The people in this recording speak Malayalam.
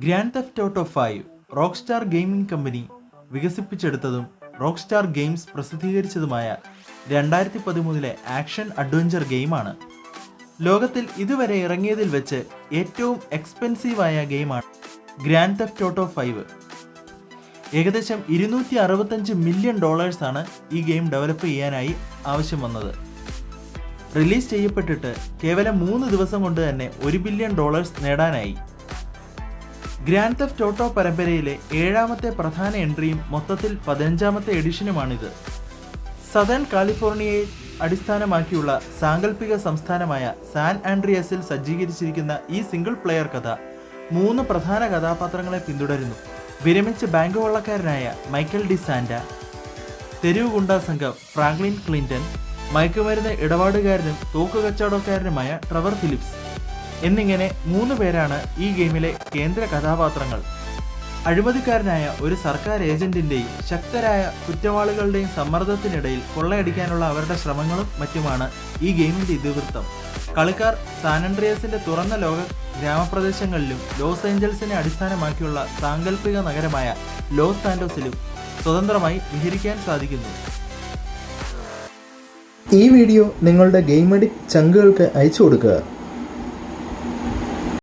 Grand theft auto 5 Rockstar gaming company വികസിപ്പിച്ചെടുത്തതും റോക്സ്റ്റാർ ഗെയിംസ് പ്രസിദ്ധീകരിച്ചതുമായ 2013 ആക്ഷൻ അഡ്വഞ്ചർ ഗെയിമാണ്. ലോകത്തിൽ ഇതുവരെ ഇറങ്ങിയതിൽ വെച്ച് ഏറ്റവും എക്സ്പെൻസീവായ ഗെയിമാണ് ഗ്രാൻഡ് തെഫ്റ്റ് ഓട്ടോ 5. ഏകദേശം $265 മില്യൺ ഈ ഗെയിം ഡെവലപ്പ് ചെയ്യാനായി ആവശ്യം വന്നത്. റിലീസ് ചെയ്യപ്പെട്ടിട്ട് കേവലം 3 ദിവസം കൊണ്ട് തന്നെ $1 ബില്യൺ നേടാനായി. ഗ്രാൻഡ് തെഫ്റ്റ് ഓട്ടോ പരമ്പരയിലെ 7ാമത്തെ പ്രധാന എൻട്രിയും മൊത്തത്തിൽ 15ാമത്തെ എഡിഷനുമാണിത്. സദേൺ കാലിഫോർണിയയെ അടിസ്ഥാനമാക്കിയുള്ള സാങ്കല്പിക സംസ്ഥാനമായ സാൻ ആൻഡ്രിയാസിൽ സജ്ജീകരിച്ചിരിക്കുന്ന ഈ സിംഗിൾ പ്ലെയർ കഥ 3 പ്രധാന കഥാപാത്രങ്ങളെ പിന്തുടരുന്നു. വിരമിച്ച ബാങ്ക് കൊള്ളക്കാരനായ മൈക്കൽ ഡി സാന്റ, തെരുവ് ഗുണ്ടാ സംഘം ഫ്രാങ്ക്ലിൻ ക്ലിന്റൺ, മയക്കുമരുന്ന് ഇടപാടുകാരനും തോക്കുകച്ചവടക്കാരനുമായ ട്രെവർ ഫിലിപ്സ് എന്നിങ്ങനെ 3 പേരാണ് ഈ ഗെയിമിലെ കേന്ദ്ര കഥാപാത്രങ്ങൾ. അഴിമതിക്കാരനായ ഒരു സർക്കാർ ഏജന്റിന്റെയും ശക്തരായ കുറ്റവാളികളുടെയും സമ്മർദ്ദത്തിനിടയിൽ കൊള്ളയടിക്കാനുള്ള അവരുടെ ശ്രമങ്ങളും മറ്റുമാണ് ഈ ഗെയിമിന്റെ ഇതിവൃത്തം. കളിക്കാർ സാൻ ആൻഡ്രിയാസിന്റെ തുറന്ന ലോക ഗ്രാമപ്രദേശങ്ങളിലും ലോസ് ഏഞ്ചൽസിനെ അടിസ്ഥാനമാക്കിയുള്ള സാങ്കല്പിക നഗരമായ ലോസ് സാന്റോസിലും സ്വതന്ത്രമായി വിഹരിക്കാൻ സാധിക്കുന്നു. ഈ വീഡിയോ നിങ്ങളുടെ ഗെയിം അഡിക്റ്റ് ചങ്കുകൾക്ക് അയച്ചു കൊടുക്കുക.